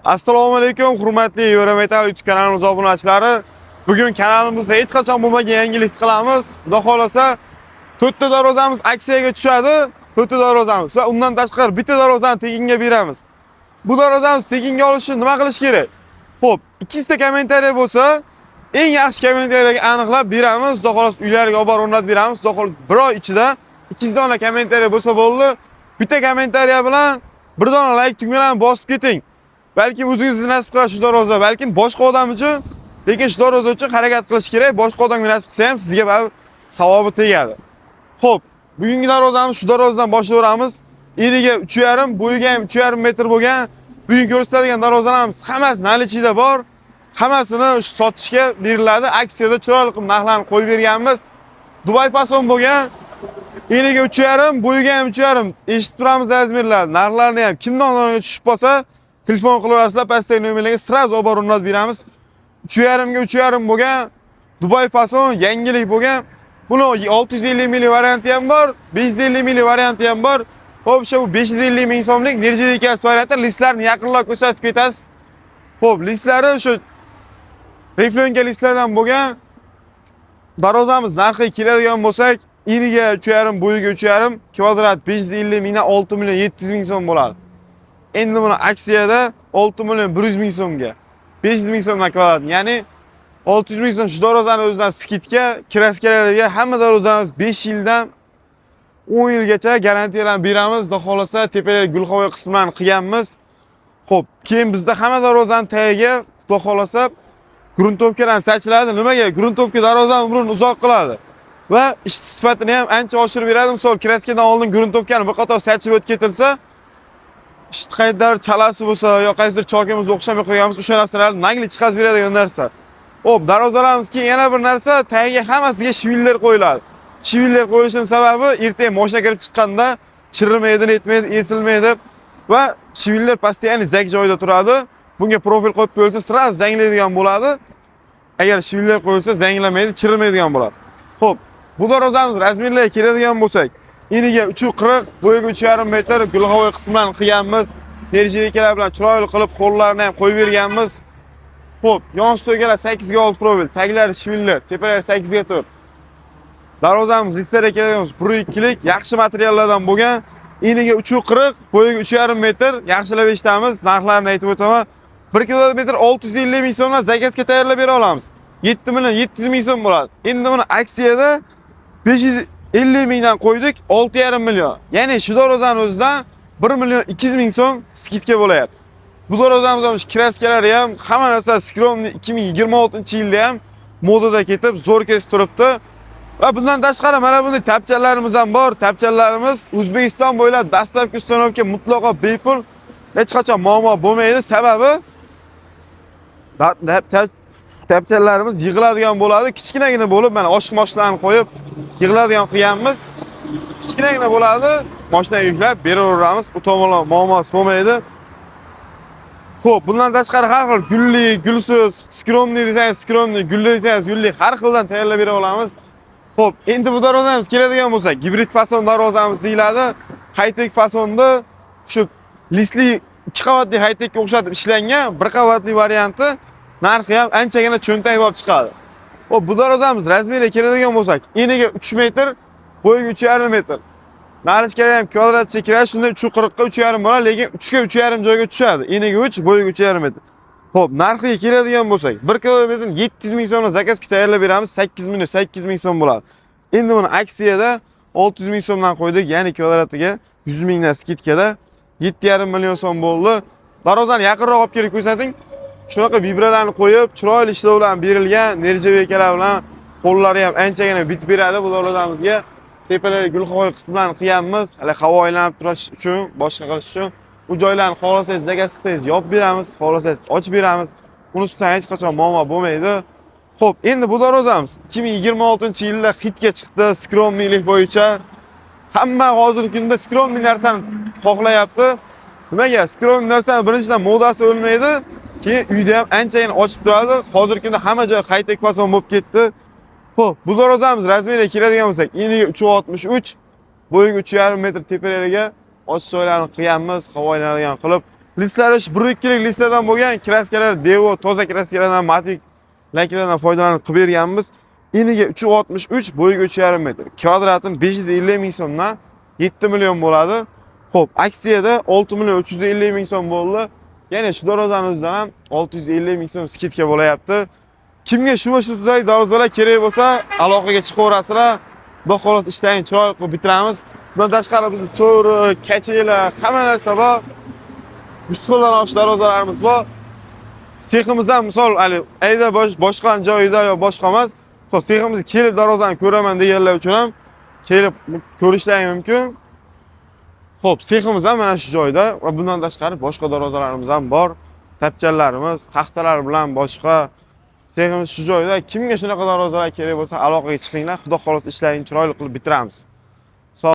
Assalomu alaykum, hurmatli Eurometal YouTube kanalimiz obunachilari. Bugun kanalimizda hech qachon bo'lmagan yangilik qilamiz. Xudo xolasa, 4 ta darvozamiz aksiyaga tushadi. 4 ta darvozamiz va undan tashqari bitta darvozani tekinga beramiz. Bu darvozamiz tekinga olish uchun nima qilish kerak? Xo'p, 2 ta kommentariya bo'lsa, eng yaxshi kommentariyaga aniqlab beramiz. Xudo xolasa uylarga olib borib o'rnatib beramiz. Xudo xolasa 1 oy ichida 2 dona kommentariya bo'lsa bo'ldi. Bitta kommentariya bilan 1 dona like tugmalarini bosib keting. Balki o'zingizni nasib qilar shu darvoza, balki boshqa odam uchun, lekin shu darvoza uchun harakat qilish kerak. Boshqa odamga nasib qilsa ham sizga baribir savobi tegadi. Xo'p, bugungi darvozamiz shu darvozadan boshlayveramiz. Eniga 3,5, bo'yiga ham 3,5 metr bo'lgan. Bugun ko'rsatadigan darvozalarimiz hammasi nalichida bor. Hammasini shu sotishga beriladi. Aksiyada chiroyli qilib narxlarni qo'yib berganmiz. Dubai fason bo'lgan. Eniga 3,5, bo'yiga ham 3,5. Eshitib turamiz razmerlarni. Narxlarni ham kimdan o'rniga tushib qolsa, telefon qilaverasizlar, pastdagi nomerlarga sraz olib borib o'rnatib beramiz. 3,5 ga 3,5 bo'lgan, Dubai fason, yangilik bo'lgan. Buni 650 ming varianti ham bor, 550 ming varianti ham bor. Xo'p, shu 550 ming so'mlik nirjidikasi varianti, listlarni yaqinroq ko'rsatib ketasiz. Xo'p, listlari shu reflonga listlardan bo'lgan. Darvozamiz narxiga keladigan bo'lsak, eniga 3,5, bo'yiga 3,5, kvadrat 550 mingdan 6 million 700 ming so'm bo'ladi. Endi buni aksiyada 6 million 100 ming so'mga, 500 ming so'mdan kvadrat, ya'ni 600 ming so'm shu darvozani o'zidan skidga, kraskalarga hamma darvozamiz 5 yildan 10 yilgacha garantiyalarni beramiz. Xudo xolasa tepalarga gulxovoy qismlarini qilganmiz. Xo'p, keyin bizda hamma darvozani tagiga xudo xolasa gruntovkadan sachiladi. Nimaga? Gruntovka darvozani umrini uzoq qiladi va ish sifatini ham ancha oshirib beradi. Misol, kraskadan oldin gruntovkani bir qator sachib o'tib ketilsa, qayerdir chalasi bo'lsa yo qaysidir chokimiz o'xshamay qo'yganmiz, o'sha narsalarni nagli chiqazib beradigan narsa. Xo'p, darvozalarimiz keyin yana bir narsa, tagiga hammasiga shiviller qo'yiladi. Shiviller qo'yilishining sababi ertaga mashina kirib chiqqanda chirrimaydi, netmaydi, esilmaydi va shiviller постоянно zak joyida turadi. Bunga profil qo'yib qo'yilsa, sraz zanglaydigan bo'ladi. Agar shiviller qo'yilsa, zanglamaydi, chirrimaydigan bo'ladi. Xo'p, bu darvozamiz razmerlarga keladigan bo'lsak, eniga 3,40, bo'yiga 3,5 metr, gulxovoy qismlarini qilganmiz. Nirjidikalar bilan chiroyli qilib qo'llarni ham qo'yib berganmiz. Xo'p, yon stoygalar 8 ga 6 profil, taglari shiviller, tepalari 8 ga 4. Darvozamiz listlarga keladigan 1-2lik yaxshi materiallardan bo'lgan. Eniga 3,40, bo'yiga 3,5 metr, yaxshilab eshitamiz. Narxlarini aytib o'taman. 1 kilometr 650 ming so'mdan zakazga tayyorlab bera olamiz. 7 million 700 ming so'm bo'ladi. Endi buni aksiyada 550 mingdan qo'ydik, 6,5 million. Ya'ni shu darvozani o'zidan 1 million 200 ming so'm skidka bo'layapti. Bu darvozamizda kraskalari ham, hamma narsa skromni 2026-yilda ham modada ketib, zo'r kesib turibdi. Va bundan tashqari mana bunday tapchalarimiz ham bor. Tapchalarimiz O'zbekiston bo'ylab dastlabki ustanovka mutlaqo bepul, hech qachon muammo bo'lmaydi. Sababi tapchalarimiz yig'iladigan bo'ladi. Kichkinagina bo'lib, mana oshq-moshlarni qo'yib yig'iladigan qilganmiz. Kichkinagina bo'ladi, mashinaga yuklab beraveramiz. U tomonlar muammo bo'lmaydi. Xo'p, bundan tashqari har xil gulli, gulsiz, skromniy desangiz skromniy, gulli desangiz gulli, har xildan tayyorlab bera olamiz. Xo'p, endi bu darvozamiz keladigan bo'lsa, gibrid fason darvozamiz deyiladi. High-tech fasonda shu listli 2 qavatli high-techga o'xshatib ishlangan 1 qavatli varianti, narxi ham anchagina cho'ntak bo'lib chiqadi. Xo'p, bu darvozamiz razmeriga keladigan bo'lsak, eniga 3 metr, bo'yiga 3,5 metr. Narichkada ham kvadratcha kirash, shunda 3,40 ga 3,5 bo'ladi, lekin 3 ga 3,5 joyga tushadi. Eniga 3, bo'yiga 3,5 metr. Xo'p, narxiga keladigan bo'lsak, 1 kilometrdan 700 ming so'mdan zakazga tayyorlab beramiz, 8 million 800 ming so'm bo'ladi. Endi buni aksiyada 600 ming so'mdan qo'ydik, ya'ni kvadratiga 100 mingdan skidkada 7,5 million so'm bo'ldi. Darvozani yaqinroq olib kelib ko'rsating. Shunaqa vibralarni qo'yib, chiroyli ishlovlar berilgan, nirjidikalar bilan qo'llari ham anchagina bitib beradi bu darvozamizga. Tepalariga gulxovoy qismlarini qilganmiz, hali havo aylanib turish uchun, boshqa qilish uchun. Bu joylarni xohlasangiz, zakazsiz yopib beramiz, xohlasangiz ochib beramiz. Unisidan hech qachon muammo bo'lmaydi. Xo'p, endi bu darvozamiz 2026-yilda hitga chiqdi, skromnilik bo'yicha. Hamma hozirgi kunda skromniy narsani xohlayapti. Nimaga? Skromniy narsani birinchidan modasi o'lmaydi, keyin uyda ham anchagina ochib turadi. Hozirgi kunda hamma joy high-tech fason bo'lib ketdi. Xo'p, bu darvozamiz razmeriga keladigan bo'lsak, eniga 3,63, bo'yiga 3,5 metr tepalariga ochiq joylarni qilganmiz, havo aylanadigan qilib. Listlari 1-2 yillik listadan bo'lgan, kraskalar Devo, toza kraskalardan, Matic lakilardan foydalanib qilib berganmiz. Eniga 363, bo'yiga 3,5 metr. Kvadratim 550 ming so'mdan 7 million bo'ladi. Xo'p, aksiyada 6 million 350 ming so'm bo'ldi. Ya'ni shu darvozani o'zidan ham 650 ming so'm skidka bo'layapti. Kimga shu turdagi darvozalar kerak bo'lsa, aloqaga chiqaverasizlar. Xudo xolos ishlarini chiroyli qilib bitiramiz. Bundan tashqari bizda so'ri, kachanglar, hamma narsa bor. Ustolar osh darvozalarimiz bor. Seximiz ham misol, ayda boshqa joyda yo boshqa emas. Seximizga kelib darvozani ko'raman deganlar uchun ham kelib ko'rishlari mumkin. Xo'p, seximiz ham mana shu joyda va bundan tashqari boshqa darvozalarimiz ham bor. Tapchanlarimiz, taxtalar bilan boshqa seximiz shu joyda. Kimga shunaqa darvozalar kerak bo'lsa, aloqaga chiqinglar. Xudo xolos ishlarini chiroyli qilib bitiramiz.